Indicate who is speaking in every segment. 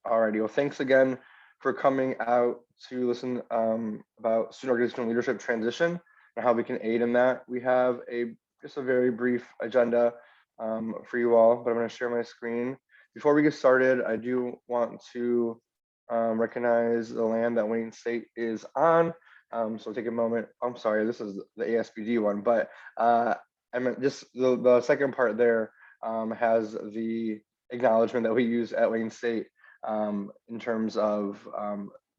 Speaker 1: Alrighty, well, thanks again for coming out to listen about student organizational leadership transition and how we can aid in that. We have just a very brief agenda for you all, but I'm going to share my screen. Before we get started, I do want to recognize the land that Wayne State is on. So take a moment. I'm sorry, this is the ASBD one, but I meant just the second part there has the acknowledgement that we use at Wayne State in terms of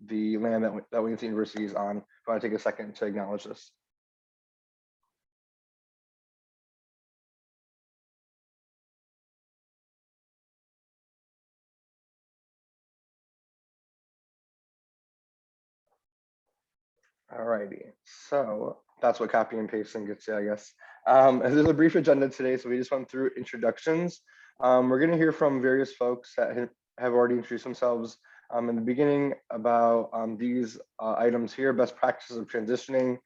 Speaker 1: the land that Wayne State University is on. I want to take a second to acknowledge this. Alrighty, so that's what copy and pasting gets you, I guess. There's a brief agenda today, so we just went through introductions. We're going to hear from various folks that have already introduced themselves in the beginning about these items here: best practices of transitioning,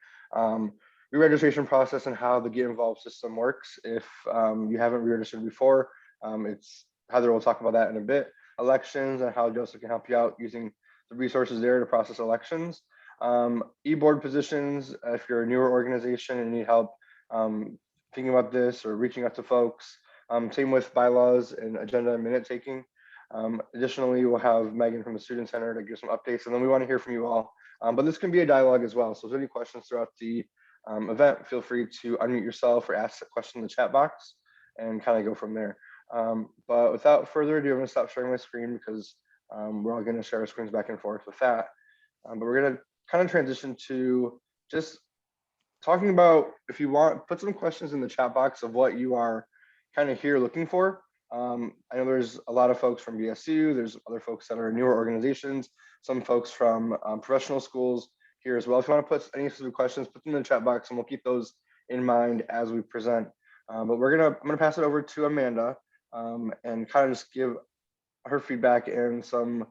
Speaker 1: re-registration process, and how the Get Involved system works. If you haven't re-registered before, it's Heather will talk about that in a bit. Elections and how Joseph can help you out using the resources there to process elections. E-board positions, if you're a newer organization and need help thinking about this or reaching out to folks. Same with bylaws and agenda and minute taking. Additionally, we'll have Megan from the Student Center to give some updates, and then we want to hear from you all. But this can be a dialogue as well. So if there's any questions throughout the event, feel free to unmute yourself or ask a question in the chat box and kind of go from there. But without further ado, I'm going to stop sharing my screen because we're all going to share our screens back and forth with that. But we're going to kind of transition to just talking about, if you want, put some questions in the chat box of what you are kind of here looking for. I know there's a lot of folks from BSU, there's other folks that are newer organizations, some folks from professional schools here as well. If you want to put any specific questions, put them in the chat box and we'll keep those in mind as we present. But I'm gonna pass it over to Amanda and kind of just give her feedback and some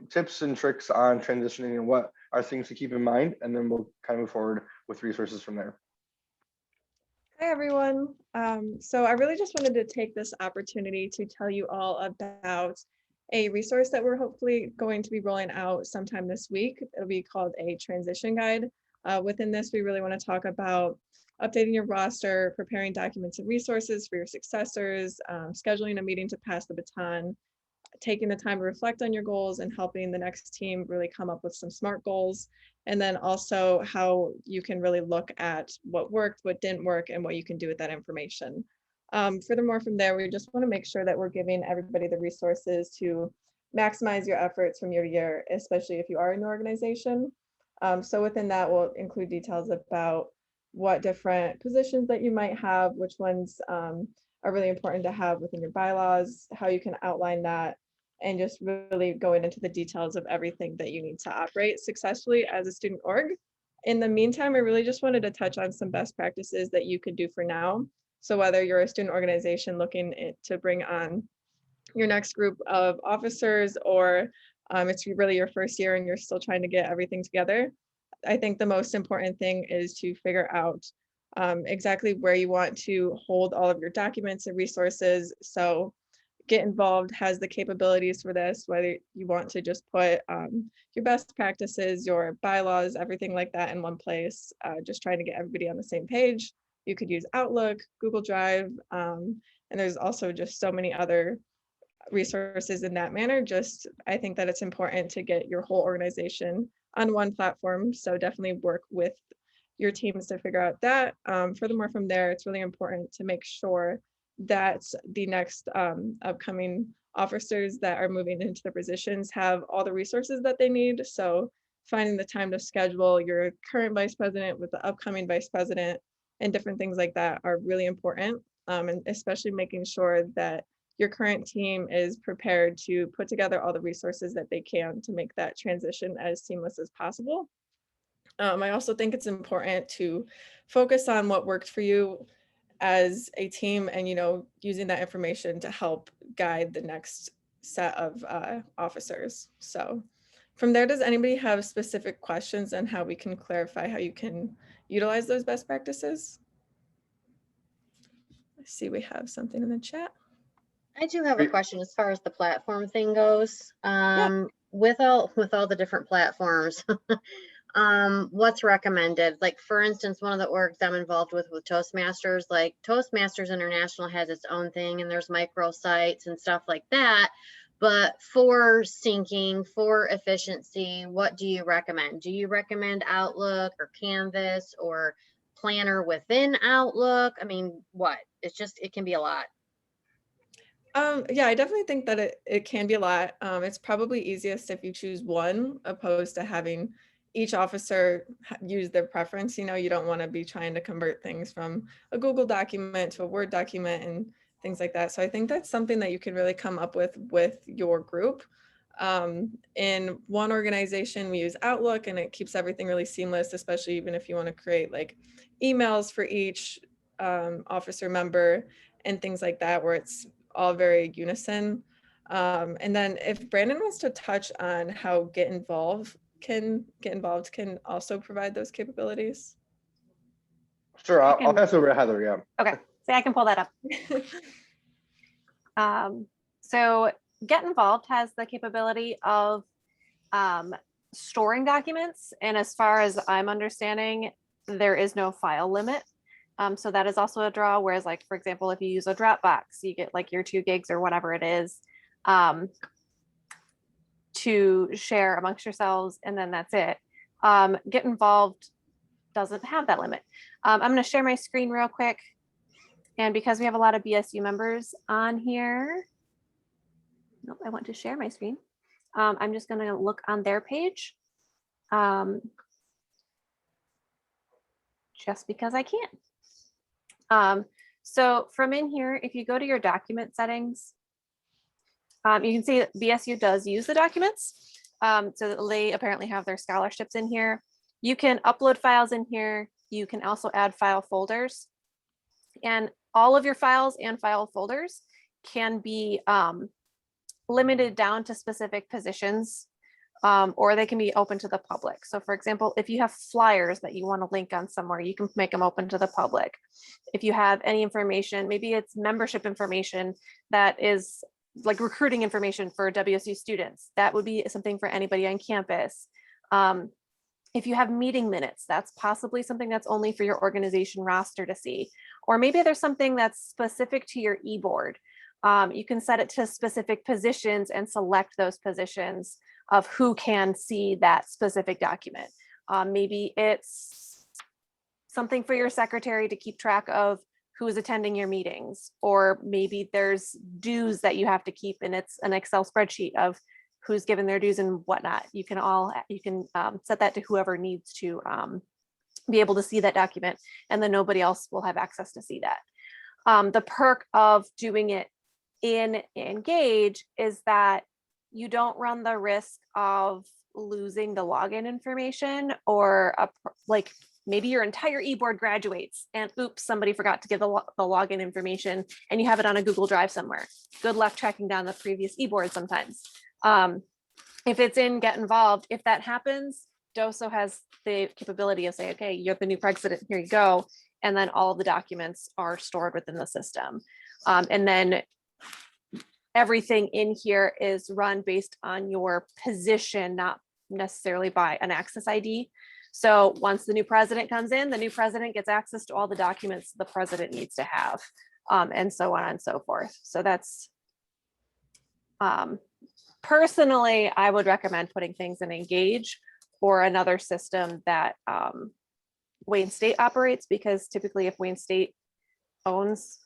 Speaker 1: tips and tricks on transitioning and what are things to keep in mind, and then we'll kind of move forward with resources from there.
Speaker 2: Hi, everyone. So I really just wanted to take this opportunity to tell you all about a resource that we're hopefully going to be rolling out sometime this week. It'll be called a transition guide. Within this, we really want to talk about updating your roster, preparing documents and resources for your successors, scheduling a meeting to pass the baton, taking the time to reflect on your goals and helping the next team really come up with some SMART goals. And then also how you can really look at what worked, what didn't work, and what you can do with that information. Furthermore, from there, we just want to make sure that we're giving everybody the resources to maximize your efforts from year to year, especially if you are in an organization. So within that, we'll include details about what different positions that you might have, which ones are really important to have within your bylaws, how you can outline that, and just really going into the details of everything that you need to operate successfully as a student org. In the meantime, I really just wanted to touch on some best practices that you could do for now. So whether you're a student organization looking to bring on your next group of officers, or it's really your first year and you're still trying to get everything together, I think the most important thing is to figure out exactly where you want to hold all of your documents and resources. So Get Involved has the capabilities for this, whether you want to just put your best practices, your bylaws, everything like that in one place, just trying to get everybody on the same page. You could use Outlook, Google Drive, and there's also just so many other resources in that manner. Just, I think that it's important to get your whole organization on one platform. So definitely work with your teams to figure out that. Furthermore, from there, it's really important to make sure that the next upcoming officers that are moving into the positions have all the resources that they need. So finding the time to schedule your current vice president with the upcoming vice president and different things like that are really important. And especially making sure that your current team is prepared to put together all the resources that they can to make that transition as seamless as possible. I also think it's important to focus on what worked for you as a team and, using that information to help guide the next set of officers. So from there, does anybody have specific questions on how we can clarify how you can utilize those best practices? I see we have something in the chat.
Speaker 3: I do have a
Speaker 1: Great.
Speaker 3: question as far as the platform thing goes. With all the different platforms, what's recommended? Like, for instance, one of the orgs I'm involved with Toastmasters, like Toastmasters International has its own thing, and there's microsites and stuff like that. But for syncing, for efficiency, what do you recommend? Do you recommend Outlook or Canvas or Planner within Outlook? I mean, what? It can be a lot.
Speaker 2: Yeah, I definitely think that it can be a lot. It's probably easiest if you choose one opposed to having each officer use their preference. You know, you don't want to be trying to convert things from a Google document to a Word document and things like that. So I think that's something that you can really come up with your group. In one organization, we use Outlook and it keeps everything really seamless, especially even if you want to create like emails for each officer member and things like that, where it's all very unison. And then if Brandon wants to touch on how Get Involved can also provide those capabilities.
Speaker 1: Sure, I'll
Speaker 4: can-
Speaker 1: pass over to Heather. Yeah.
Speaker 4: Okay, so I can pull that up. So Get Involved has the capability of storing documents. And as far as I'm understanding, there is no file limit. So that is also a draw. Whereas, like, for example, if you use a Dropbox, you get like your 2 gigs or whatever it is to share amongst yourselves, and then that's it. Get Involved doesn't have that limit. I'm going to share my screen real quick. And because we have a lot of BSU members on here, nope, I want to share my screen. I'm just going to look on their page. Just because I can. So from in here, if you go to your document settings, you can see that BSU does use the documents. So they apparently have their scholarships in here. You can upload files in here. You can also add file folders. And all of your files and file folders can be limited down to specific positions, or they can be open to the public. So for example, if you have flyers that you want to link on somewhere, you can make them open to the public. If you have any information, maybe it's membership information that is like recruiting information for WSU students, that would be something for anybody on campus. If you have meeting minutes, that's possibly something that's only for your organization roster to see. Or maybe there's something that's specific to your e-board. You can set it to specific positions and select those positions of who can see that specific document. Maybe it's something for your secretary to keep track of who is attending your meetings, or maybe there's dues that you have to keep and it's an Excel spreadsheet of who's given their dues and whatnot. You can set that to whoever needs to be able to see that document, and then nobody else will have access to see that. The perk of doing it in Engage is that you don't run the risk of losing the login information, or like maybe your entire e-board graduates and oops, somebody forgot to give the login information and you have it on a Google Drive somewhere. Good luck tracking down the previous e-board sometimes. If it's in Get Involved, if that happens, DOSO has the capability of saying, okay, you're the new president, here you go. And then all of the documents are stored within the system. And then everything in here is run based on your position, not necessarily by an access ID. So once the new president comes in, the new president gets access to all the documents the president needs to have, and so on and so forth. So that's, personally, I would recommend putting things in Engage or another system that Wayne State operates, because typically if Wayne State owns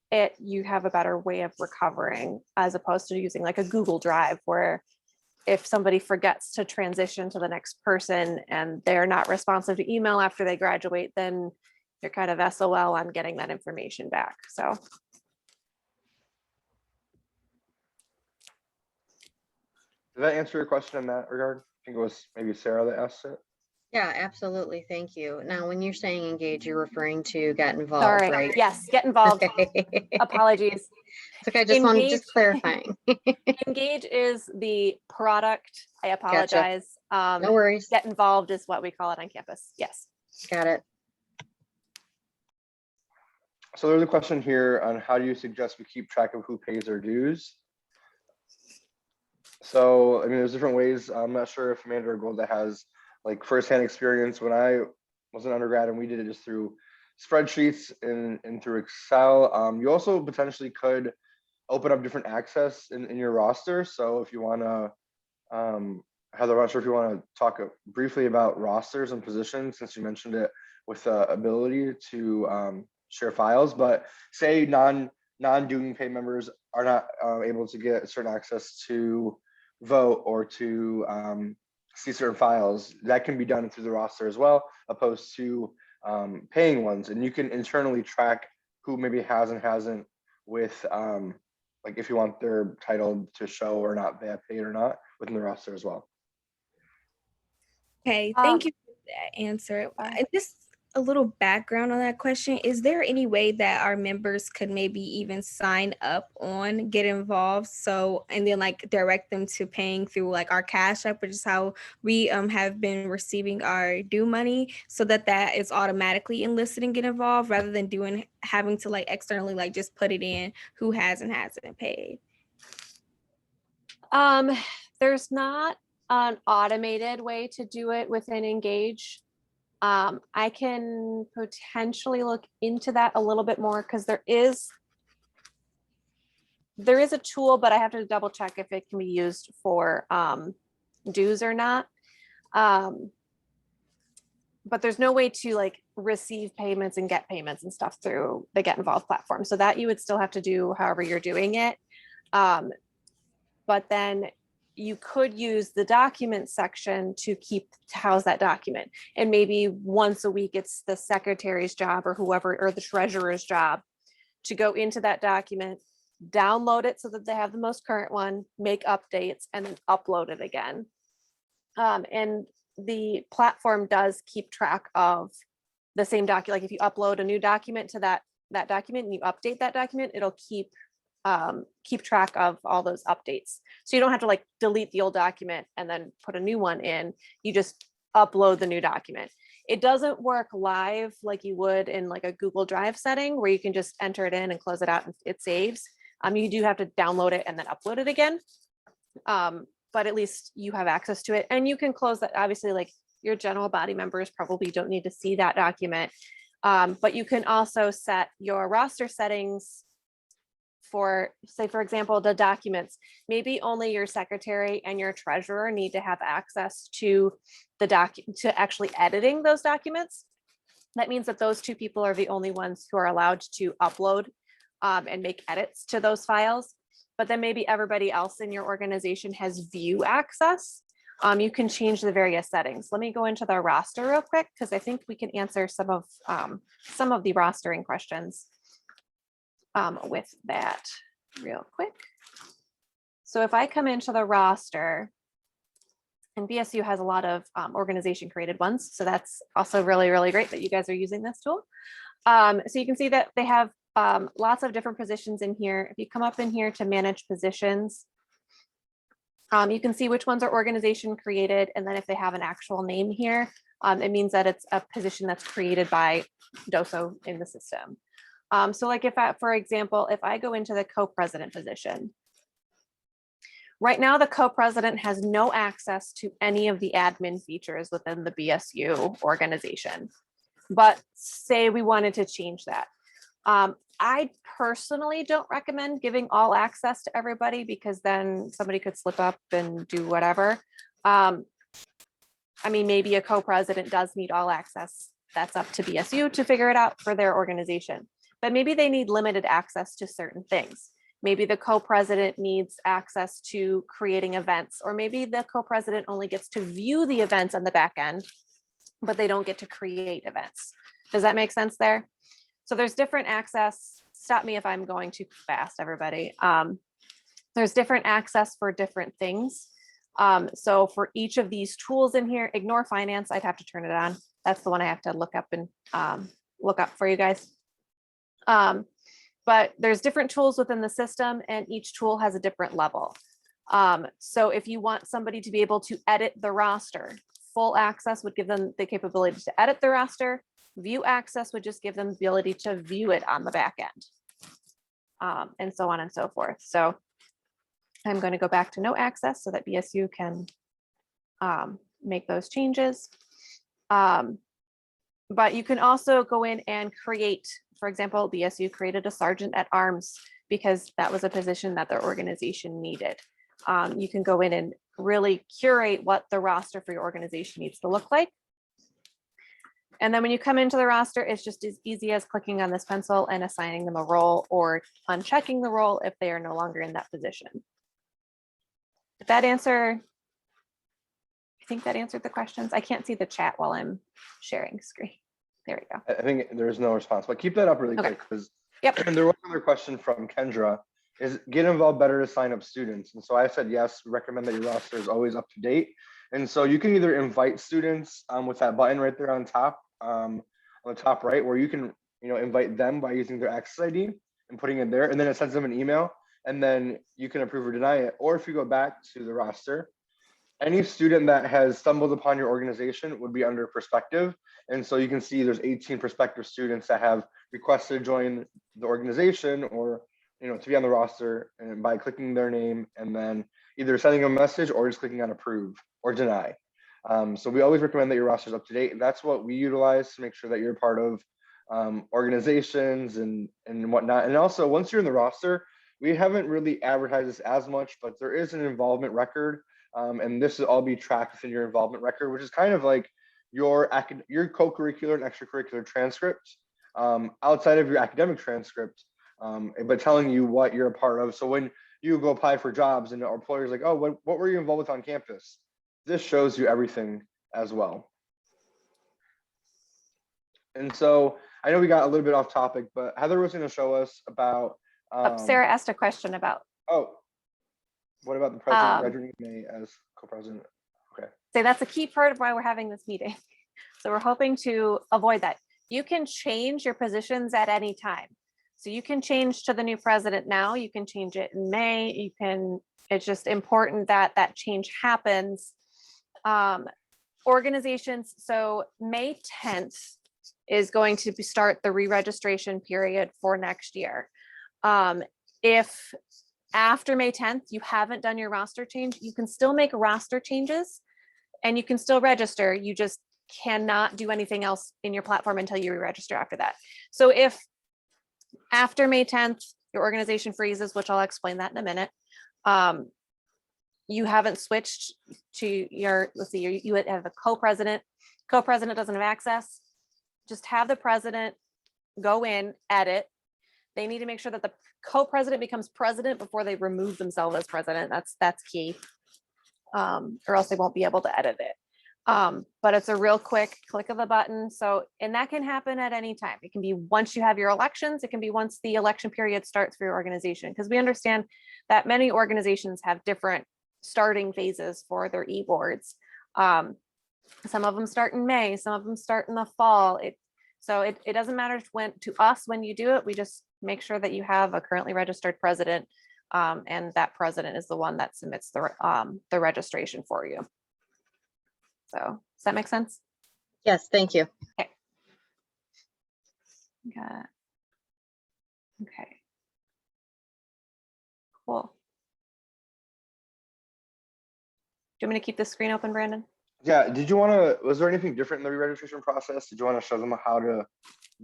Speaker 4: it, you have a better way of recovering, as opposed to using like a Google Drive, where if somebody forgets to transition to the next person and they're not responsive to email after they graduate, then you're kind of SOL on getting that information back. So.
Speaker 1: Did that answer your question in that regard? I think it was maybe Sarah that asked it.
Speaker 3: Yeah, absolutely. Thank you. Now, when you're saying Engage, you're referring to Get Involved,
Speaker 4: Sorry.
Speaker 3: right?
Speaker 4: Yes, Get Involved.
Speaker 3: Okay.
Speaker 4: Apologies.
Speaker 3: It's okay. I just wanted just clarifying.
Speaker 4: Engage is the product. I apologize.
Speaker 3: No worries.
Speaker 4: Get Involved is what we call it on campus. Yes.
Speaker 3: Got it.
Speaker 1: So there's a question here on how do you suggest we keep track of who pays their dues? So, I mean, there's different ways. I'm not sure if Amanda or Golda has like firsthand experience. When I was an undergrad and we did it just through spreadsheets and through Excel. You also potentially could open up different access in your roster. So if you want to, Heather, I'm not sure if you want to talk briefly about rosters and positions, since you mentioned it with the ability to share files, but say non-doing pay members are not able to get certain access to vote or to see certain files, that can be done through the roster as well, opposed to paying ones. And you can internally track who maybe has and hasn't with like if you want their title to show or not they have paid or not within the roster as well.
Speaker 5: Okay, thank you for that answer. Just a little background on that question. Is there any way that our members could maybe even sign up on Get Involved? So, and then like direct them to paying through like our Cash App, which is how we have been receiving our due money, so that is automatically enlisted and Get Involved rather than having to like externally like just put it in who has and hasn't paid.
Speaker 4: There's not an automated way to do it within Engage. I can potentially look into that a little bit more because there is a tool, but I have to double check if it can be used for dues or not. But there's no way to like receive payments and get payments and stuff through the Get Involved platform. So that you would still have to do however you're doing it. But then you could use the document section to house that document. And maybe once a week, it's the secretary's job or whoever, or the treasurer's job to go into that document, download it so that they have the most current one, make updates, and then upload it again. And the platform does keep track of the same document. Like if you upload a new document to that document and you update that document, it'll keep track of all those updates. So you don't have to like delete the old document and then put a new one in. You just upload the new document. It doesn't work live like you would in like a Google Drive setting where you can just enter it in and close it out and it saves. You do have to download it and then upload it again. But at least you have access to it, and you can close that. Obviously, like your general body members probably don't need to see that document. But you can also set your roster settings for, say, for example, the documents. Maybe only your secretary and your treasurer need to have access to to actually editing those documents. That means that those two people are the only ones who are allowed to upload and make edits to those files. But then maybe everybody else in your organization has view access. You can change the various settings. Let me go into the roster real quick because I think we can answer some of the rostering questions with that real quick. So if I come into the roster, and BSU has a lot of organization created ones, so that's also really, really great that you guys are using this tool. So you can see that they have lots of different positions in here. If you come up in here to manage positions, you can see which ones are organization created, and then if they have an actual name here, it means that it's a position that's created by DOSO in the system. So like for example, if I go into the co-president position, right now the co-president has no access to any of the admin features within the BSU organization. But say we wanted to change that. I personally don't recommend giving all access to everybody because then somebody could slip up and do whatever. I mean, maybe a co-president does need all access. That's up to BSU to figure it out for their organization. But maybe they need limited access to certain things. Maybe the co-president needs access to creating events, or maybe the co-president only gets to view the events on the back end, but they don't get to create events. Does that make sense there? So there's different access. Stop me if I'm going too fast, everybody. There's different access for different things. So for each of these tools in here, ignore finance, I'd have to turn it on. That's the one I have to look up and look up for you guys. But there's different tools within the system and each tool has a different level. So if you want somebody to be able to edit the roster, full access would give them the capability to edit the roster. View access would just give them the ability to view it on the back end. And so on and so forth. So I'm going to go back to no access so that BSU can make those changes. But you can also go in and create, for example, BSU created a sergeant at arms because that was a position that their organization needed. You can go in and really curate what the roster for your organization needs to look like. And then when you come into the roster, it's just as easy as clicking on this pencil and assigning them a role or unchecking the role if they are no longer in that position. Did that answer? I think that answered the questions. I can't see the chat while I'm sharing screen. There we go.
Speaker 1: I think there's no response, but keep that up really
Speaker 4: Okay.
Speaker 1: quick because
Speaker 4: Yep.
Speaker 1: there was another question from Kendra. Is get involved better to sign up students? And so I said, yes, recommend that your roster is always up to date. And so you can either invite students with that button right there on top, on the top right, where you can, invite them by using their access ID and putting it there. And then it sends them an email and then you can approve or deny it. Or if you go back to the roster, any student that has stumbled upon your organization would be under perspective. And so you can see there's 18 prospective students that have requested to join the organization or to be on the roster, and by clicking their name and then either sending a message or just clicking on approve or deny. So we always recommend that your roster is up to date. And that's what we utilize to make sure that you're part of organizations and whatnot. And also once you're in the roster, we haven't really advertised this as much, but there is an involvement record. And this will all be tracked within your involvement record, which is kind of like your co-curricular and extracurricular transcript outside of your academic transcript, but telling you what you're a part of. So when you go apply for jobs and our employer's like, oh, what were you involved with on campus? This shows you everything as well. And so I know we got a little bit off topic, but Heather was going to show us about.
Speaker 4: Sarah asked a question about.
Speaker 1: Oh, what about the president graduating in May as co-president? Okay.
Speaker 4: So that's a key part of why we're having this meeting. So we're hoping to avoid that. You can change your positions at any time. So you can change to the new president now, you can change it in May, it's just important that that change happens. Organizations, so May 10th is going to start the re-registration period for next year. If after May 10th, you haven't done your roster change, you can still make roster changes and you can still register. You just cannot do anything else in your platform until you re-register after that. So if after May 10th, your organization freezes, which I'll explain that in a minute, you haven't switched to your, let's see, you have a co-president. Co-president doesn't have access. Just have the president go in, edit. They need to make sure that the co-president becomes president before they remove themselves as president. That's key, or else they won't be able to edit it. But it's a real quick click of the button. So, and that can happen at any time. It can be once you have your elections, it can be once the election period starts for your organization, because we understand that many organizations have different starting phases for their e-boards. Some of them start in May, some of them start in the fall. So it doesn't matter to us when you do it, we just make sure that you have a currently registered president, and that president is the one that submits the registration for you. So does that make sense?
Speaker 3: Yes, thank you.
Speaker 4: Okay. Okay. Cool. Do you want me to keep this screen open, Brandon?
Speaker 1: Yeah, was there anything different in the re-registration process? Did you want to show them how to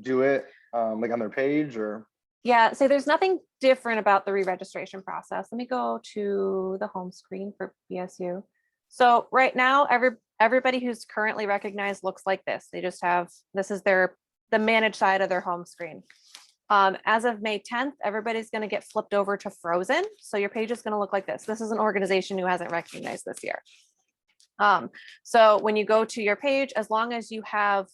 Speaker 1: do it, like on their page or?
Speaker 4: Yeah, so there's nothing different about the re-registration process. Let me go to the home screen for BSU. So right now, everybody who's currently recognized looks like this. They just have, this is the managed side of their home screen. As of May 10th, everybody's going to get flipped over to Frozen. So your page is going to look like this. This is an organization who hasn't recognized this year. So when you go to your page, as long as you have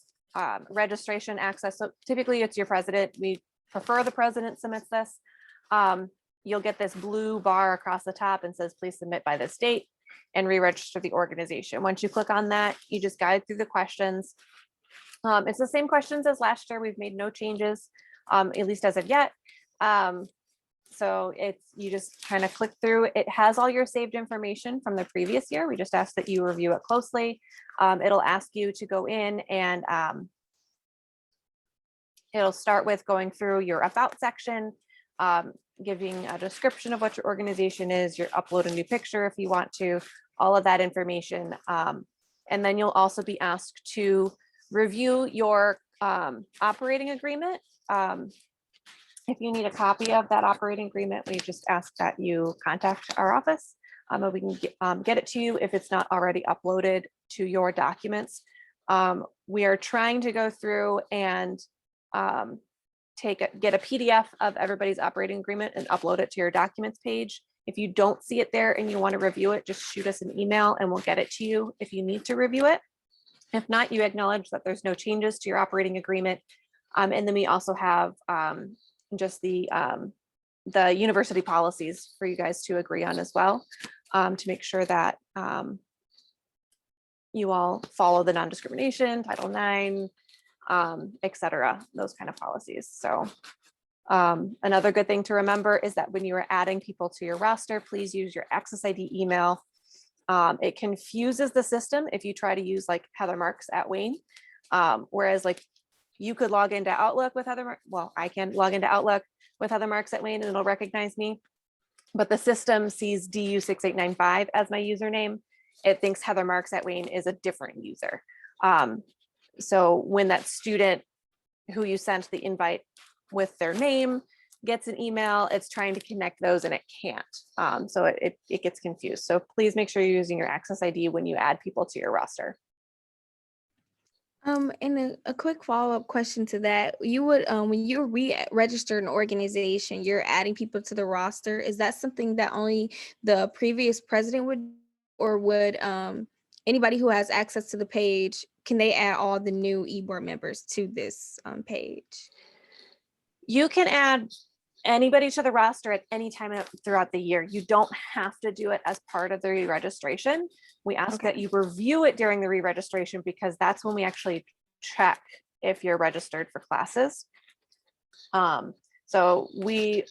Speaker 4: registration access, so typically it's your president. We prefer the president submits this. You'll get this blue bar across the top and says, please submit by this date and re-register the organization. Once you click on that, you just guide through the questions. It's the same questions as last year. We've made no changes, at least as of yet. So you just kind of click through. It has all your saved information from the previous year. We just ask that you review it closely. It'll ask you to go in and It'll start with going through your about section, giving a description of what your organization is, your upload a new picture if you want to, all of that information. And then you'll also be asked to review your operating agreement. If you need a copy of that operating agreement, we just ask that you contact our office. And we can get it to you if it's not already uploaded to your documents. We are trying to go through and get a PDF of everybody's operating agreement and upload it to your documents page. If you don't see it there and you want to review it, just shoot us an email and we'll get it to you if you need to review it. If not, you acknowledge that there's no changes to your operating agreement. And then we also have just the university policies for you guys to agree on as well, to make sure that you all follow the non-discrimination, Title IX, et cetera, those kind of policies. So another good thing to remember is that when you are adding people to your roster, please use your Access ID email. It confuses the system if you try to use like Heather Marks at Wayne, whereas like you could log into Outlook with Heather, well, I can log into Outlook with Heather Marks at Wayne and it'll recognize me, but the system sees DU6895 as my username. It thinks Heather Marks at Wayne is a different user. So when that student who you sent the invite with their name gets an email, it's trying to connect those and it can't. So it gets confused. So please make sure you're using your Access ID when you add people to your roster.
Speaker 5: And a quick follow-up question to that, you would when you re-register an organization, you're adding people to the roster. Is that something that only the previous president would, or would anybody who has access to the page, can they add all the new e-board members to this page?
Speaker 4: You can add anybody to the roster at any time throughout the year. You don't have to do it as part of the re-registration. We ask that you review it during the re-registration because that's when we actually check if you're registered for classes. So we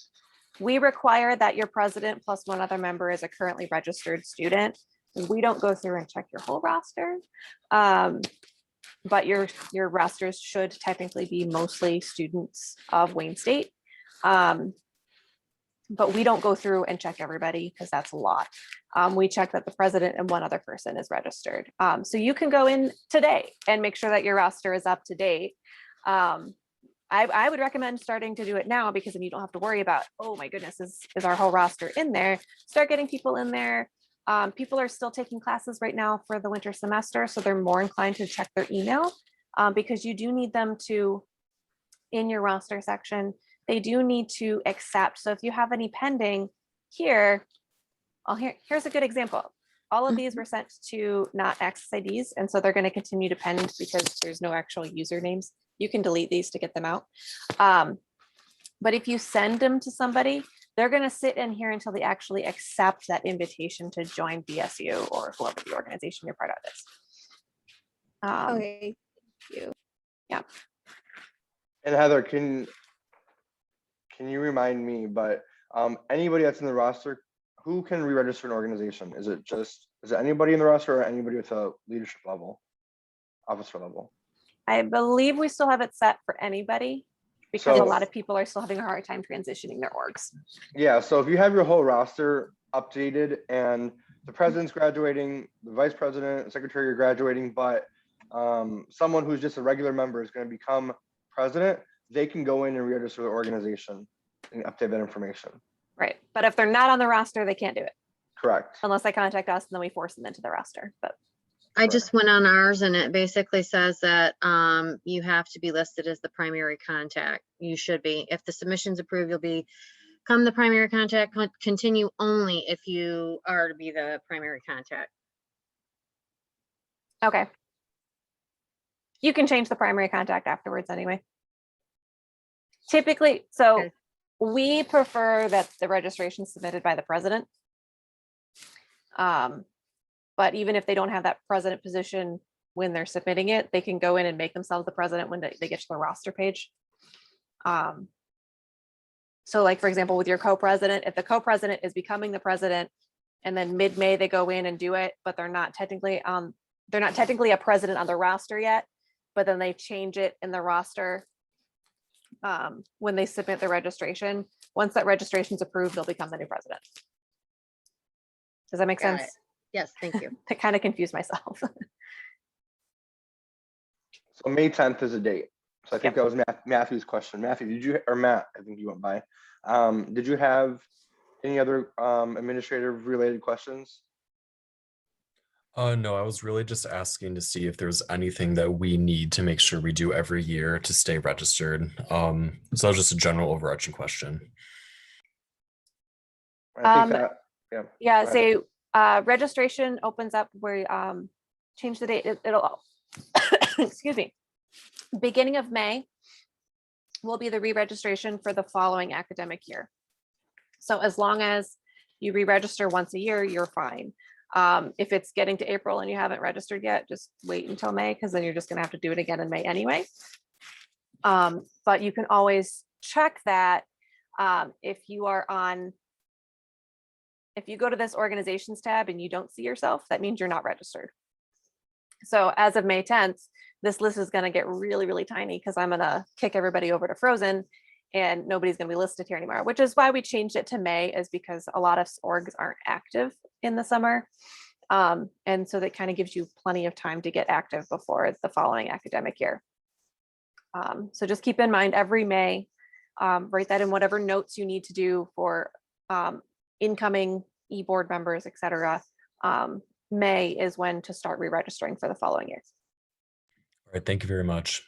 Speaker 4: require that your president plus one other member is a currently registered student. We don't go through and check your whole roster. But your rosters should technically be mostly students of Wayne State. But we don't go through and check everybody because that's a lot. We check that the president and one other person is registered. So you can go in today and make sure that your roster is up to date. I would recommend starting to do it now because then you don't have to worry about, oh my goodness, is our whole roster in there? Start getting people in there. People are still taking classes right now for the winter semester, so they're more inclined to check their email because you do need them to, in your roster section, they do need to accept. So if you have any pending here, here's a good example. All of these were sent to not Access IDs, and so they're going to continue to pend because there's no actual usernames. You can delete these to get them out. But if you send them to somebody, they're going to sit in here until they actually accept that invitation to join BSU or whoever the organization you're part of is.
Speaker 5: Okay, thank you.
Speaker 4: Yeah.
Speaker 1: And Heather, can you remind me, but anybody that's in the roster, who can re-register an organization? Is it anybody in the roster or anybody with a leadership level, officer level?
Speaker 4: I believe we still have it set for anybody because
Speaker 1: So-
Speaker 4: a lot of people are still having a hard time transitioning their orgs.
Speaker 1: Yeah, so if you have your whole roster updated and the president's graduating, the vice president, secretary are graduating, but someone who's just a regular member is going to become president, they can go in and re-register the organization and update that information.
Speaker 4: Right. But if they're not on the roster, they can't do it
Speaker 1: Correct.
Speaker 4: unless they contact us and then we force them into the roster. But
Speaker 3: I just went on ours and it basically says that you have to be listed as the primary contact. You should be. If the submission's approved, you'll become the primary contact. Continue only if you are to be the primary contact.
Speaker 4: okay. You can change the primary contact afterwards anyway. Typically, so
Speaker 3: Okay.
Speaker 4: we prefer that the registration is submitted by the president. But even if they don't have that president position when they're submitting it, they can go in and make themselves the president when they get to the roster page. So like, for example, with your co-president, if the co-president is becoming the president and then mid-May they go in and do it, but they're not technically a president on the roster yet, but then they change it in the roster when they submit their registration. Once that registration is approved, they'll become the new president. Does that make
Speaker 3: Got
Speaker 4: sense?
Speaker 3: it. Yes, thank you.
Speaker 4: I kind of confused myself.
Speaker 1: So May 10th is a date. So I think that was Matthew's question. Matthew, did you, or Matt, I think you went by. Did you have any other administrative related questions?
Speaker 6: No, I was really just asking to see if there's anything that we need to make sure we do every year to stay registered. So that was just a general overarching question.
Speaker 1: I think that, yeah.
Speaker 4: Yeah,
Speaker 1: go ahead.
Speaker 4: so registration opens up where change the date. It'll excuse me. Beginning of May will be the re-registration for the following academic year. So as long as you re-register once a year, you're fine. If it's getting to April and you haven't registered yet, just wait until May, because then you're just gonna have to do it again in May anyway. But you can always check that if you are on, if you go to this organizations tab and you don't see yourself, that means you're not registered. So as of May 10th, this list is gonna get really, really tiny because I'm gonna kick everybody over to Frozen and nobody's gonna be listed here anymore, which is why we changed it to May, is because a lot of orgs aren't active in the summer. And so that kind of gives you plenty of time to get active before the following academic year. So just keep in mind every May, write that in whatever notes you need to do for incoming e-board members, et cetera. May is when to start re-registering for the following year.
Speaker 6: All right, thank you very much.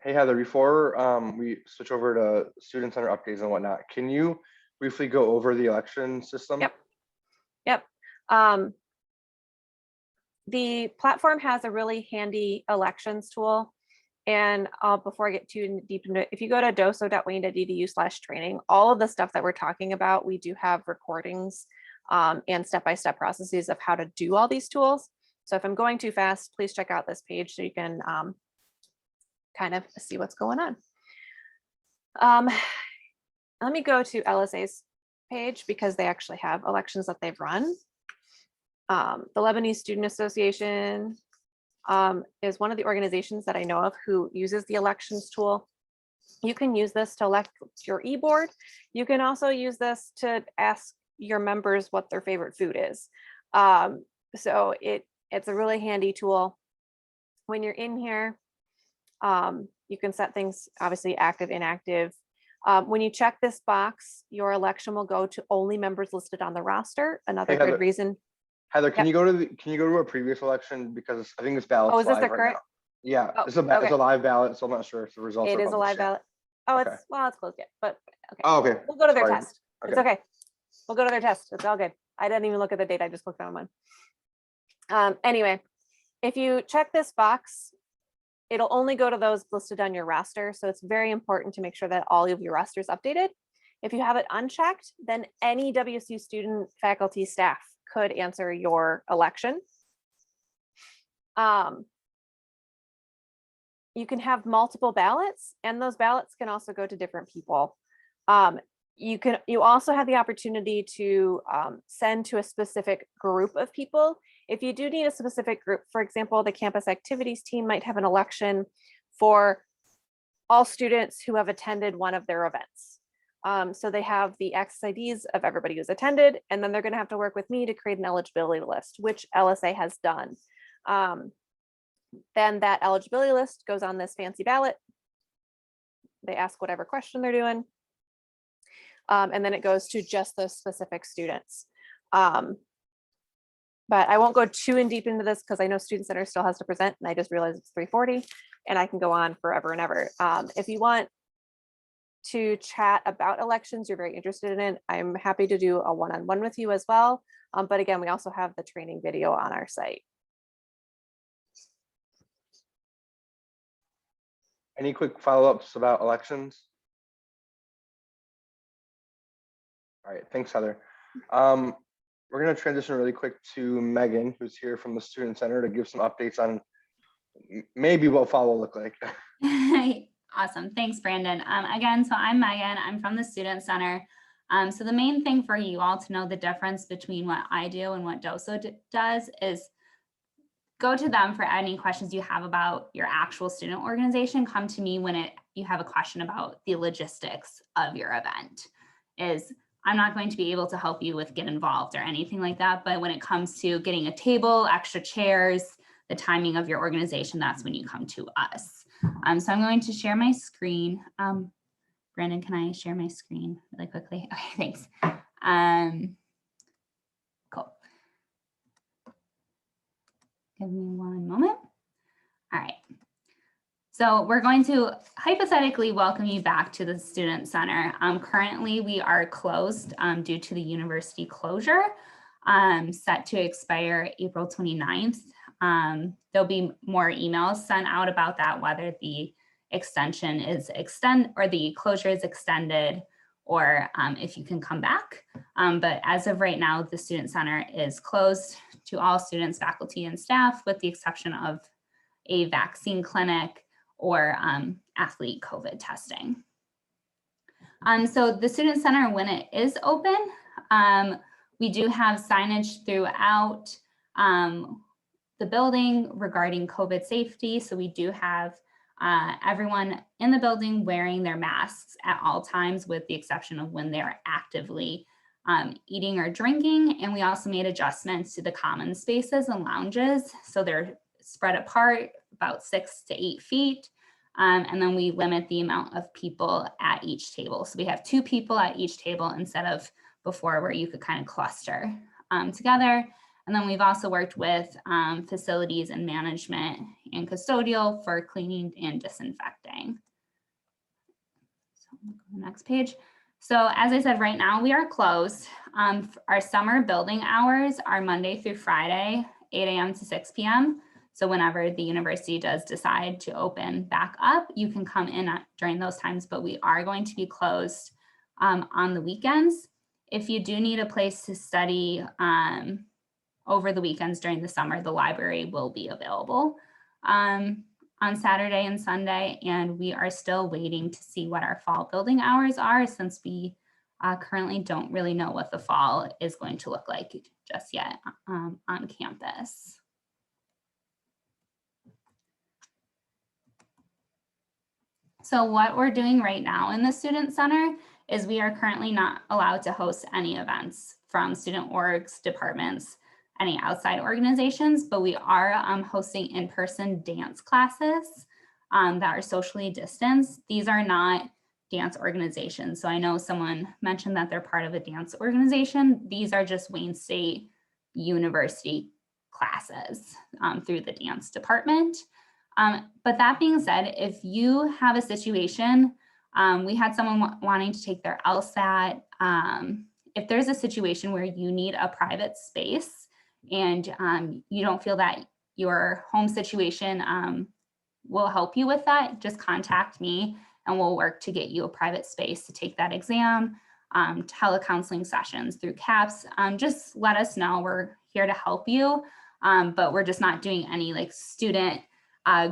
Speaker 1: Hey, Heather, before we switch over to student center updates and whatnot, can you briefly go over the election system?
Speaker 4: Yep. The platform has a really handy elections tool. And before I get too deep into it, if you go to doso.wayne.edu/training, all of the stuff that we're talking about, we do have recordings and step-by-step processes of how to do all these tools. So if I'm going too fast, please check out this page so you can kind of see what's going on. Let me go to LSA's page because they actually have elections that they've run. The Lebanese Student Association is one of the organizations that I know of who uses the elections tool. You can use this to elect your e-board. You can also use this to ask your members what their favorite food is. So it's a really handy tool. When you're in here, you can set things obviously active, inactive. When you check this box, your election will go to only members listed on the roster. Another
Speaker 1: Hey,
Speaker 4: good
Speaker 1: Heather.
Speaker 4: reason.
Speaker 1: Heather, can you go to a previous election, because I think this ballot's
Speaker 4: Oh, is this
Speaker 1: live
Speaker 4: the
Speaker 1: right
Speaker 4: current?
Speaker 1: now. Yeah,
Speaker 4: Oh,
Speaker 1: it's a
Speaker 4: okay.
Speaker 1: it's a live ballot, so I'm not sure if the results
Speaker 4: It
Speaker 1: are
Speaker 4: is a live
Speaker 1: published yet.
Speaker 4: ballot. Oh,
Speaker 1: Okay.
Speaker 4: it's closed yet, but okay.
Speaker 1: Oh, okay.
Speaker 4: We'll go to their
Speaker 1: Sorry.
Speaker 4: test. It's okay. We'll go to their test. It's all good. I didn't even look at the date. I just clicked on one. Anyway, if you check this box, it'll only go to those listed on your roster. So it's very important to make sure that all of your roster is updated. If you have it unchecked, then any WSU student, faculty, staff could answer your election. You can have multiple ballots, and those ballots can also go to different people. You also have the opportunity to send to a specific group of people. If you do need a specific group, for example, the campus activities team might have an election for all students who have attended one of their events. So they have the access IDs of everybody who's attended, and then they're going to have to work with me to create an eligibility list, which LSA has done. Then that eligibility list goes on this fancy ballot. They ask whatever question they're doing. And then it goes to just those specific students. But I won't go too in deep into this because I know Student Center still has to present, and I just realized it's 3:40 and I can go on forever and ever. If you want to chat about elections you're very interested in it, I'm happy to do a one-on-one with you as well. But again, we also have the training video on our site.
Speaker 1: Any quick follow-ups about elections? All right, thanks, Heather. We're going to transition really quick to Megan, who's here from the Student Center, to give some updates on maybe what fall will look like.
Speaker 7: Awesome. Thanks, Brandon. Again, so I'm Megan. I'm from the Student Center. So the main thing for you all to know the difference between what I do and what DOSO does is go to them for any questions you have about your actual student organization. Come to me when it you have a question about the logistics of your event. I'm not going to be able to help you with get involved or anything like that, but when it comes to getting a table, extra chairs, the timing of your organization, that's when you come to us. So I'm going to share my screen. Brandon, can I share my screen really quickly? Okay, thanks. Cool. Give me one moment. All right. So we're going to hypothetically welcome you back to the Student Center. Currently, we are closed due to the university closure, set to expire April 29th. There'll be more emails sent out about that, whether the extension is the closure is extended, or if you can come back. But as of right now, the Student Center is closed to all students, faculty, and staff, with the exception of a vaccine clinic or athlete COVID testing. So the Student Center, when it is open, we do have signage throughout the building regarding COVID safety. So we do have everyone in the building wearing their masks at all times, with the exception of when they're actively eating or drinking. And we also made adjustments to the common spaces and lounges. So they're spread apart about 6 to 8 feet. And then we limit the amount of people at each table. So we have 2 people at each table instead of before, where you could kind of cluster together. And then we've also worked with facilities and management and custodial for cleaning and disinfecting. So go to the next page. So as I said, right now we are closed. Our summer building hours are Monday through Friday, 8 a.m. to 6 p.m. So whenever the university does decide to open back up, you can come in during those times, but we are going to be closed on the weekends. If you do need a place to study over the weekends during the summer, the library will be available on Saturday and Sunday, and we are still waiting to see what our fall building hours are, since we currently don't really know what the fall is going to look like just yet on campus. So what we're doing right now in the Student Center is we are currently not allowed to host any events from student orgs, departments, any outside organizations, but we are hosting in-person dance classes that are socially distanced. These are not dance organizations. So I know someone mentioned that they're part of a dance organization. These are just Wayne State University classes through the dance department. But that being said, if you have a situation, we had someone wanting to take their LSAT. If there's a situation where you need a private space and you don't feel that your home situation will help you with that, just contact me and we'll work to get you a private space to take that exam, telecounseling sessions through CAPS. Just let us know. We're here to help you, but we're just not doing any like student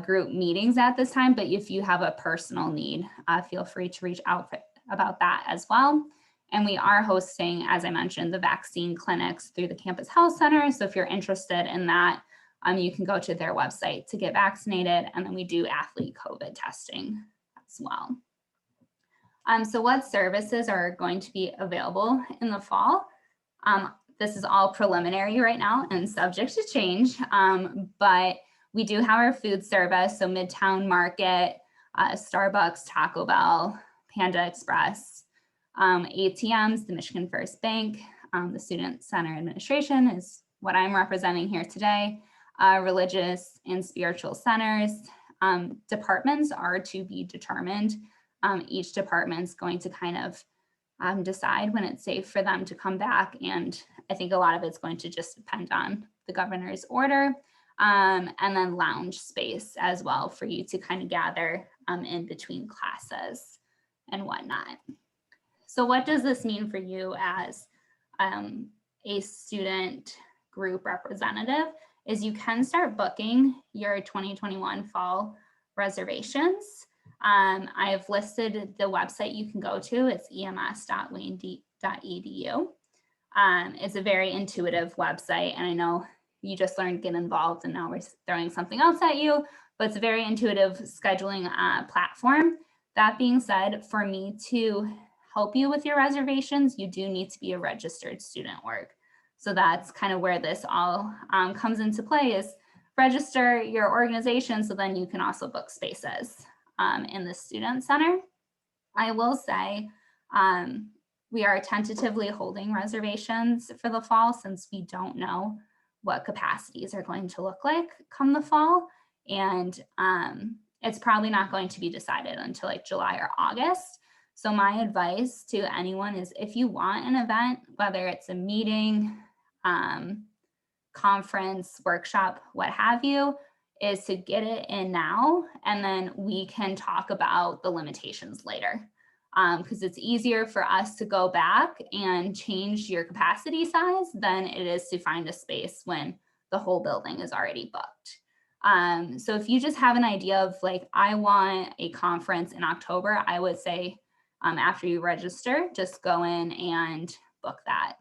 Speaker 7: group meetings at this time. But if you have a personal need, feel free to reach out about that as well. And we are hosting, as I mentioned, the vaccine clinics through the Campus Health Center. So if you're interested in that, you can go to their website to get vaccinated. And then we do athlete COVID testing as well. So what services are going to be available in the fall? This is all preliminary right now and subject to change, but we do have our food service, so Midtown Market, Starbucks, Taco Bell, Panda Express, ATMs, the Michigan First Bank, the Student Center Administration is what I'm representing here today, religious and spiritual centers. Departments are to be determined. Each department's going to kind of decide when it's safe for them to come back. And I think a lot of it's going to just depend on the governor's order. And then lounge space as well for you to kind of gather in between classes and whatnot. So what does this mean for you as a student group representative is you can start booking your 2021 fall reservations. I've listed the website you can go to. It's ems.wayne.edu. It's a very intuitive website, and I know you just learned Get Involved and now we're throwing something else at you, but it's a very intuitive scheduling platform. That being said, for me to help you with your reservations, you do need to be a registered student org. So that's kind of where this all comes into play, is register your organization so then you can also book spaces in the student center. I will say we are tentatively holding reservations for the fall since we don't know what capacities are going to look like come the fall. And it's probably not going to be decided until like July or August. So my advice to anyone is, if you want an event, whether it's a meeting, conference, workshop, what have you, is to get it in now, and then we can talk about the limitations later. Because it's easier for us to go back and change your capacity size than it is to find a space when the whole building is already booked. So if you just have an idea of like, I want a conference in October, I would say after you register, just go in and book that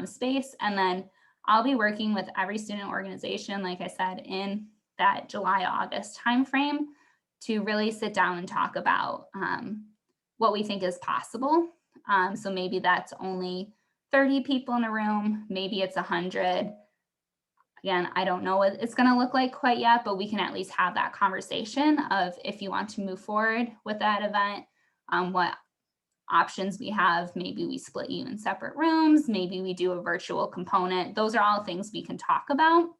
Speaker 7: space. And then I'll be working with every student organization, like I said, in that July, August timeframe to really sit down and talk about what we think is possible. So maybe that's only 30 people in a room, maybe it's 100. Again, I don't know what it's going to look like quite yet, but we can at least have that conversation of, if you want to move forward with that event, what options we have. Maybe we split you in separate rooms, maybe we do a virtual component. Those are all things we can talk about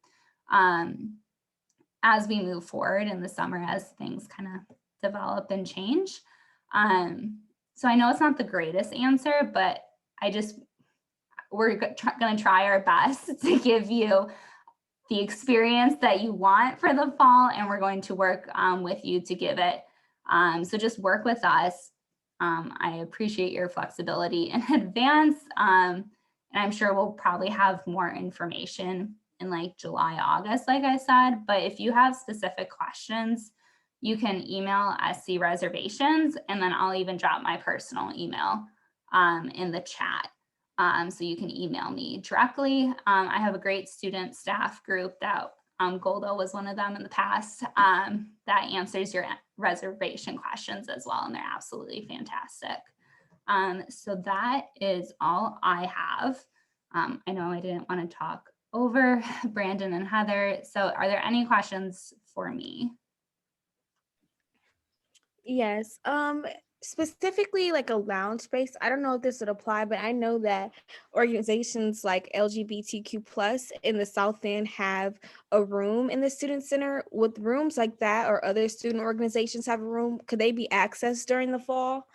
Speaker 7: as we move forward in the summer, as things kind of develop and change. So I know it's not the greatest answer, but we're going to try our best to give you the experience that you want for the fall, and we're going to work with you to give it. So just work with us. I appreciate your flexibility in advance. And I'm sure we'll probably have more information in like July, August, like I said. But if you have specific questions, you can email SC Reservations, and then I'll even drop my personal email in the chat. So you can email me directly. I have a great student staff group that Golda was one of them in the past that answers your reservation questions as well. And they're absolutely fantastic. So that is all I have. I know I didn't want to talk over Brandon and Heather. So are there any questions for me?
Speaker 5: Yes. Specifically like a lounge space. I don't know if this would apply, but I know that organizations like LGBTQ plus in the South End have a room in the student center. Would rooms like that or other student organizations have a room? Could they be accessed during the fall?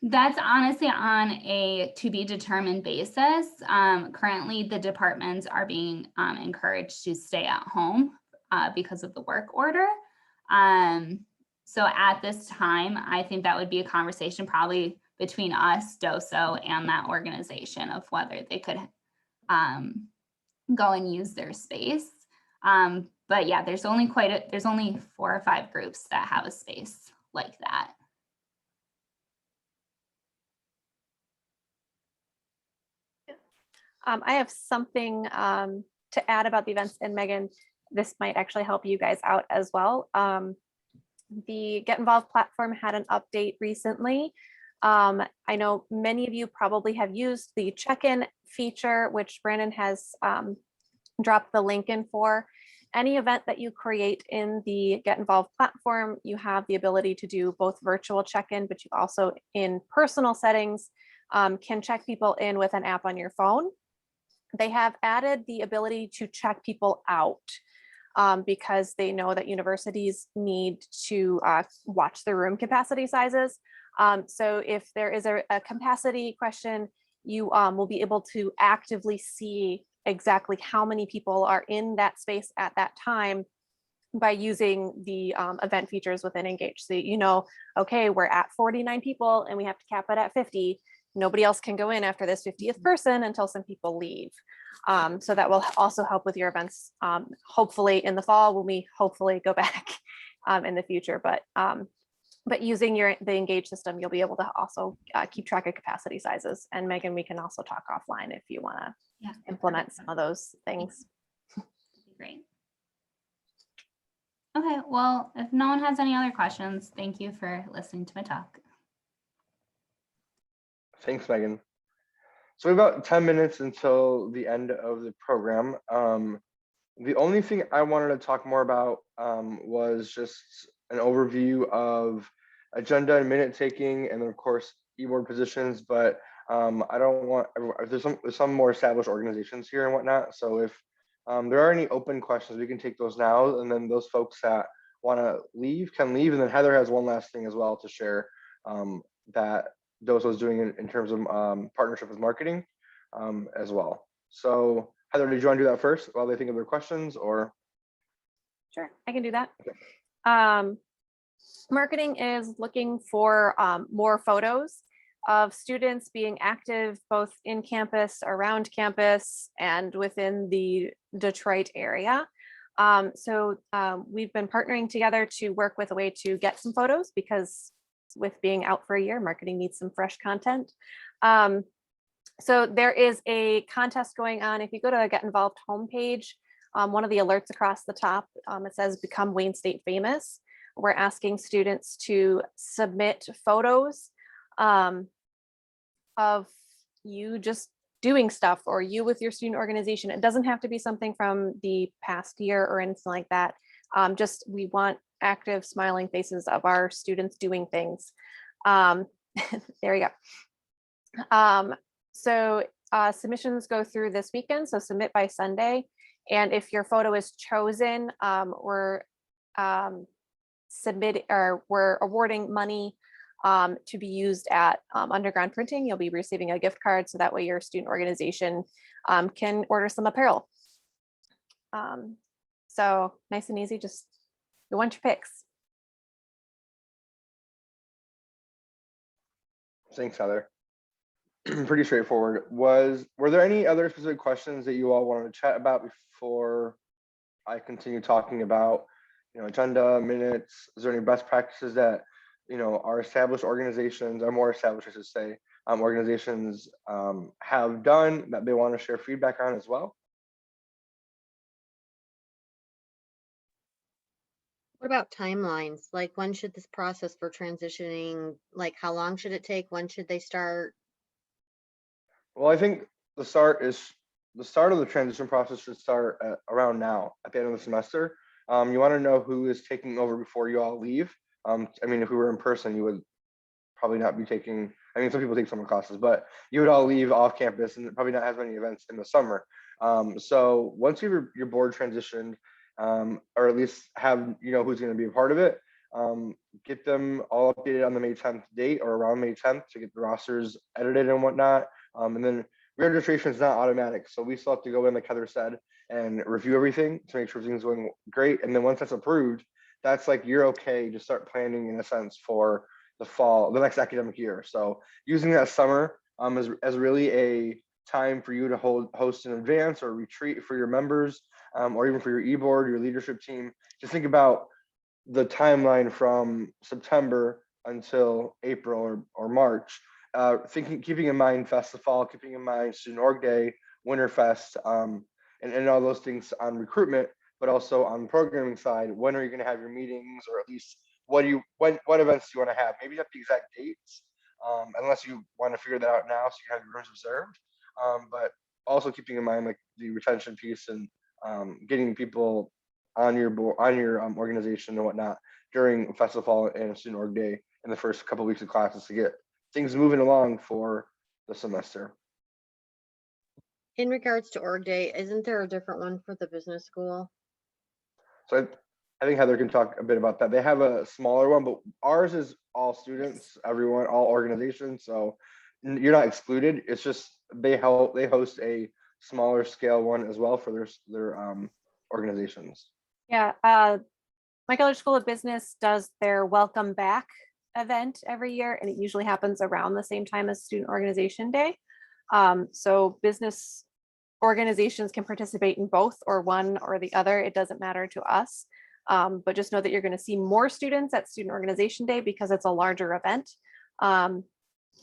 Speaker 7: That's honestly on a to be determined basis. Currently, the departments are being encouraged to stay at home because of the work order. So at this time, I think that would be a conversation probably between us, DOSO, and that organization of whether they could go and use their space. But yeah, there's only 4 or 5 groups that have a space like that.
Speaker 4: I have something to add about the events, and Megan, this might actually help you guys out as well. The Get Involved platform had an update recently. I know many of you probably have used the check-in feature, which Brandon has dropped the link in for. Any event that you create in the Get Involved platform, you have the ability to do both virtual check-in, but you also, in personal settings, can check people in with an app on your phone. They have added the ability to check people out because they know that universities need to watch their room capacity sizes. So if there is a capacity question, you will be able to actively see exactly how many people are in that space at that time by using the event features within Engage. So you know, okay, we're at 49 people and we have to cap it at 50. Nobody else can go in after this 50th person until some people leave. So that will also help with your events, hopefully in the fall when we hopefully go back in the future. But using the Engage system, you'll be able to also keep track of capacity sizes. And Megan, we can also talk offline if you want to implement some of those things.
Speaker 7: Great. Okay, well, if no one has any other questions, thank you for listening to my talk.
Speaker 1: Thanks, Megan. So we have about 10 minutes until the end of the program. The only thing I wanted to talk more about was just an overview of agenda and minute taking, and then of course e-board positions. But I don't want there's some more established organizations here and whatnot. So if there are any open questions, we can take those now, and then those folks that want to leave can leave. And then Heather has one last thing as well to share that Doso is doing in terms of partnership with marketing as well. So Heather, did you want to do that first while they think of their questions, or?
Speaker 4: Sure, I can do that.
Speaker 1: Okay.
Speaker 4: Marketing is looking for more photos of students being active both in campus, around campus, and within the Detroit area. So we've been partnering together to work with a way to get some photos, because with being out for a year, marketing needs some fresh content. So there is a contest going on. If you go to the Get Involved homepage, one of the alerts across the top, it says Become Wayne State Famous. We're asking students to submit photos of you just doing stuff, or you with your student organization. It doesn't have to be something from the past year or anything like that. Just we want active, smiling faces of our students doing things. There you go. So submissions go through this weekend, so submit by Sunday. And if your photo is chosen, we're awarding money to be used at Underground Printing. You'll be receiving a gift card, so that way your student organization can order some apparel. So nice and easy, just you want your picks.
Speaker 1: Thanks, Heather. Pretty straightforward. Were there any other specific questions that you all wanted to chat about before I continue talking about, agenda, minutes? Is there any best practices that, our established organizations, or more established, I should say, organizations have done that they want to share feedback on as well?
Speaker 3: What about timelines? Like, when should this process for transitioning, like, how long should it take? When should they start?
Speaker 1: Well, I think the start of the transition process should start around now, at the end of the semester. You want to know who is taking over before you all leave. I mean, if we were in person, you would probably not be taking, some people take summer classes, but you would all leave off campus and probably not have many events in the summer. So once your board transitioned, or at least have, who's going to be a part of it, get them all updated on the May 10th date or around May 10th to get the rosters edited and whatnot. And then re-registration is not automatic. So we still have to go in, like Heather said, and review everything to make sure everything's going great. And then once that's approved, that's like, you're okay to start planning in a sense for the next academic year. So using that summer as really a time for you to host an advance or retreat for your members, or even for your e-board, your leadership team. Just think about the timeline from September until April or March. Keeping in mind Festival, keeping in mind Student Org Day, Winterfest, and all those things on recruitment, but also on the programming side. When are you going to have your meetings, or at least what events do you want to have? Maybe not the exact dates, unless you want to figure that out now so you have your rooms reserved. But also keeping in mind like the retention piece and getting people on your board, on your organization and whatnot during Festival and Student Org Day in the first couple of weeks of classes to get things moving along for the semester.
Speaker 3: In regards to Org Day, isn't there a different one for the business school?
Speaker 1: So I think Heather can talk a bit about that. They have a smaller one, but ours is all students, everyone, all organizations. So you're not excluded. It's just they host a smaller scale one as well for their organizations.
Speaker 4: Yeah, my college School of Business does their Welcome Back event every year, and it usually happens around the same time as Student Organization Day. So business organizations can participate in both or one or the other. It doesn't matter to us. But just know that you're going to see more students at Student Organization Day because it's a larger event,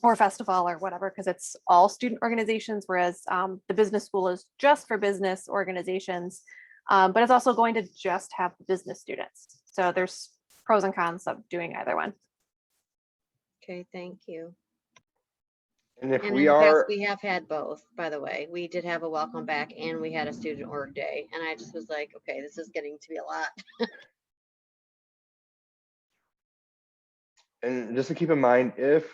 Speaker 4: or festival or whatever, because it's all student organizations, whereas the business school is just for business organizations. But it's also going to just have business students. So there's pros and cons of doing either one.
Speaker 3: Okay, thank you.
Speaker 1: And if
Speaker 3: And
Speaker 1: we
Speaker 3: in the past,
Speaker 1: are,
Speaker 3: we have had both, by the way. We did have a welcome back and we had a student org day. And I just was like, okay, this is getting to be a lot.
Speaker 1: and just to keep in mind, if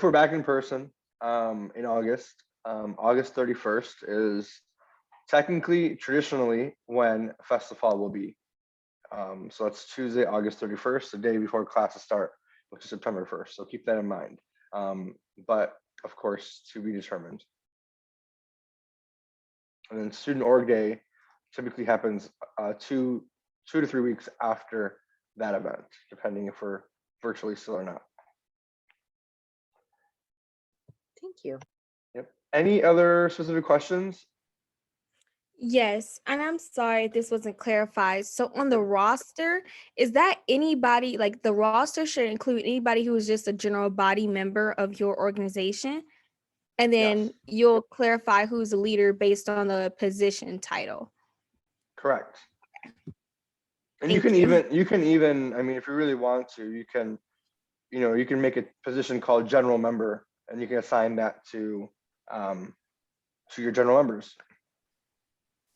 Speaker 1: we're back in person in August, August 31st is technically, traditionally, when Festival will be. So that's Tuesday, August 31st, the day before classes start, which is September 1st. So keep that in mind. But of course, to be determined. And then Student Org Day typically happens 2 to 3 weeks after that event, depending if we're virtually still or not.
Speaker 3: Thank you.
Speaker 1: Yep. Any other specific questions?
Speaker 5: Yes, and I'm sorry if this wasn't clarified. So on the roster, is that anybody, like the roster should include anybody who is just a general body member of your organization? And then
Speaker 1: Yes.
Speaker 5: you'll clarify who's a leader based on the position title.
Speaker 1: Correct. And you
Speaker 5: Thank
Speaker 1: can even, I mean, if you really want to, you can, you can make a position called general member, and you can assign that to your general members.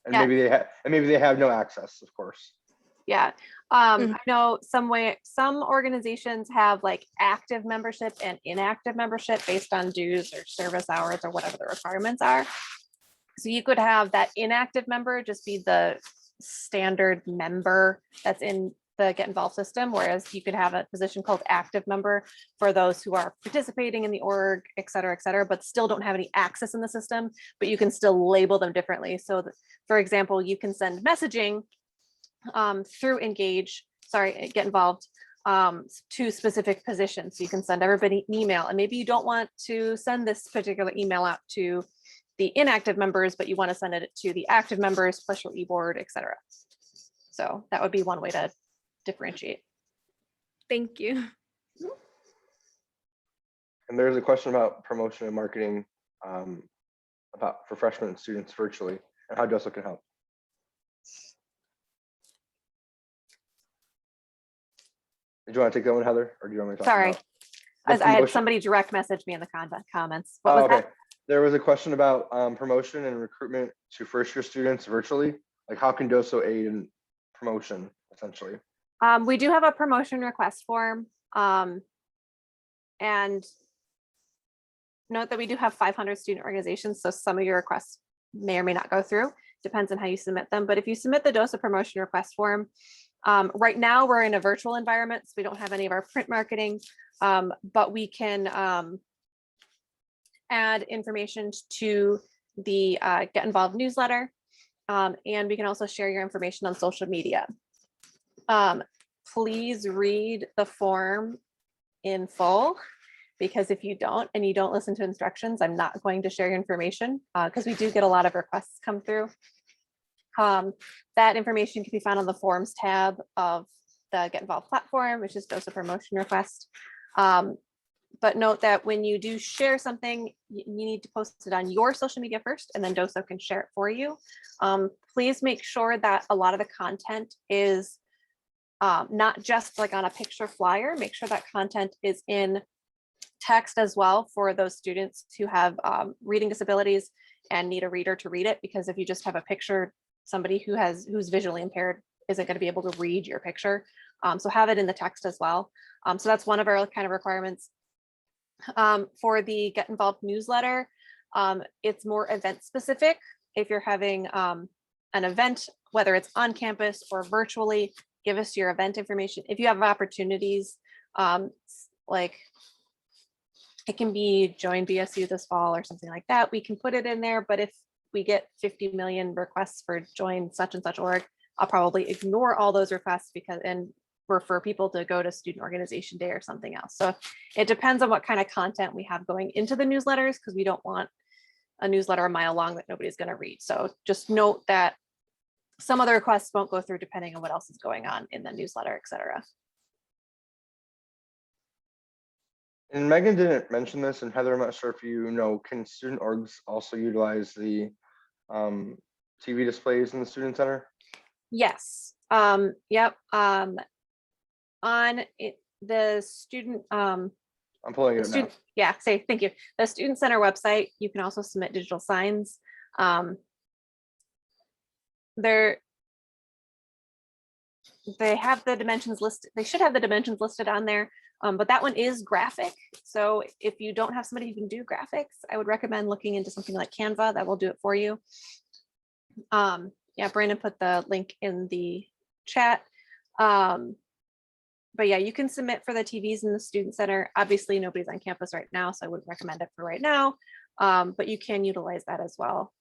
Speaker 1: And
Speaker 4: Yeah.
Speaker 1: maybe they have no access, of course.
Speaker 4: Yeah.
Speaker 5: Mhm.
Speaker 4: I know some organizations have like active membership and inactive membership based on dues or service hours or whatever the requirements are. So you could have that inactive member just be the standard member that's in the Get Involved system, whereas you could have a position called active member for those who are participating in the org, et cetera, but still don't have any access in the system, but you can still label them differently. So that, for example, you can send messaging through Get Involved to specific positions. So you can send everybody an email, and maybe you don't want to send this particular email out to the inactive members, but you want to send it to the active members plus your e-board, et cetera. So that would be one way to differentiate.
Speaker 5: Thank you.
Speaker 1: And there's a question about promotion and marketing for freshmen and students virtually, and how DOSO can help. Did you want to take that one, Heather, or do you want me to talk
Speaker 4: Sorry,
Speaker 1: about
Speaker 4: as
Speaker 1: the
Speaker 4: I had
Speaker 1: promotion?
Speaker 4: somebody direct message me in the comments. What
Speaker 1: Oh,
Speaker 4: was
Speaker 1: okay.
Speaker 4: that?
Speaker 1: There was a question about promotion and recruitment to first-year students virtually. Like, how can DOSO aid in promotion, essentially?
Speaker 4: We do have a promotion request form. And note that we do have 500 student organizations, so some of your requests may or may not go through. Depends on how you submit them. But if you submit the DOSO promotion request form, right now we're in a virtual environment, so we don't have any of our print marketing, but we can add information to the Get Involved newsletter, and we can also share your information on social media. Please read the form in full, because if you don't and you don't listen to instructions, I'm not going to share your information, because we do get a lot of requests come through. That information can be found on the forms tab of the Get Involved platform, which is DOSO promotion request. But note that when you do share something, you need to post it on your social media first, and then DOSO can share it for you. Please make sure that a lot of the content is not just like on a picture flyer. Make sure that content is in text as well for those students who have reading disabilities and need a reader to read it, because if you just have a picture, somebody who's visually impaired isn't going to be able to read your picture. So have it in the text as well. So that's one of our kind of requirements. For the Get Involved newsletter, it's more event specific. If you're having an event, whether it's on campus or virtually, give us your event information. If you have opportunities, like it can be join BSU this fall or something like that, we can put it in there. But if we get 50 million requests for join such and such org, I'll probably ignore all those requests and refer people to go to student organization day or something else. So it depends on what kind of content we have going into the newsletters, because we don't want a newsletter a mile long that nobody's going to read. So just note that some of the requests won't go through depending on what else is going on in the newsletter, et cetera.
Speaker 1: And Megan didn't mention this, and Heather, I'm not sure if you know, can student orgs also utilize the TV displays in the student center?
Speaker 4: Yes. Yep. On it, the student,
Speaker 1: I'm pulling it up now.
Speaker 4: student, yeah, thank you. The Student Center website, you can also submit digital signs. They have the dimensions listed. They should have the dimensions listed on there, but that one is graphic. So if you don't have somebody who can do graphics, I would recommend looking into something like Canva that will do it for you. Yeah, Brandon put the link in the chat. But yeah, you can submit for the TVs in the Student Center. Obviously, nobody's on campus right now, so I wouldn't recommend it for right now, but you can utilize that as well.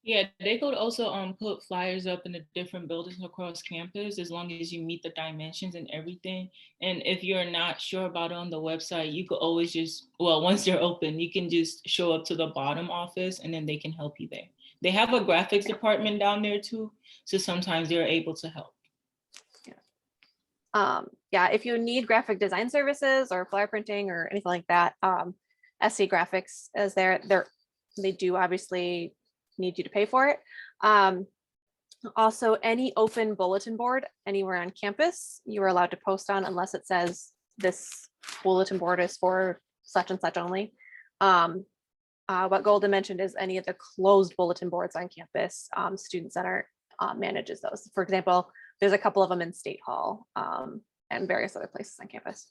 Speaker 8: Yeah, they could also put flyers up in the different buildings across campus as long as you meet the dimensions and everything. And if you're not sure about it on the website, you could always just, well, once they're open, you can just show up to the bottom office and then they can help you there. They have a graphics department down there too, so sometimes they're able to help.
Speaker 4: Yeah, if you need graphic design services or flyer printing or anything like that, SC Graphics is there. They do obviously need you to pay for it. Also, any open bulletin board anywhere on campus, you are allowed to post on unless it says this bulletin board is for such and such only. What Golden mentioned is any of the closed bulletin boards on campus, Student Center manages those. For example, there's a couple of them in State Hall and various other places on campus.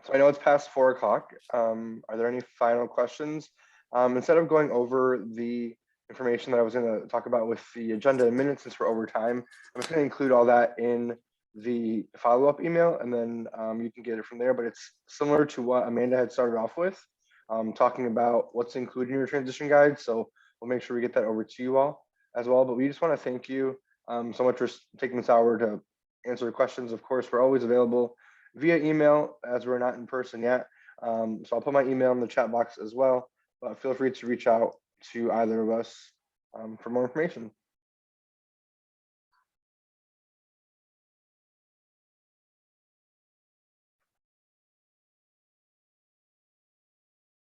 Speaker 1: So I know it's past 4 o'clock. Are there any final questions? Instead of going over the information that I was going to talk about with the agenda in minutes, since we're over time, I'm just going to include all that in the follow-up email, and then you can get it from there. But it's similar to what Amanda had started off with, talking about what's included in your transition guide. So we'll make sure we get that over to you all as well. But we just want to thank you so much for taking this hour to answer the questions. Of course, we're always available via email as we're not in person yet. So I'll put my email in the chat box as well, but feel free to reach out to either of us for more information.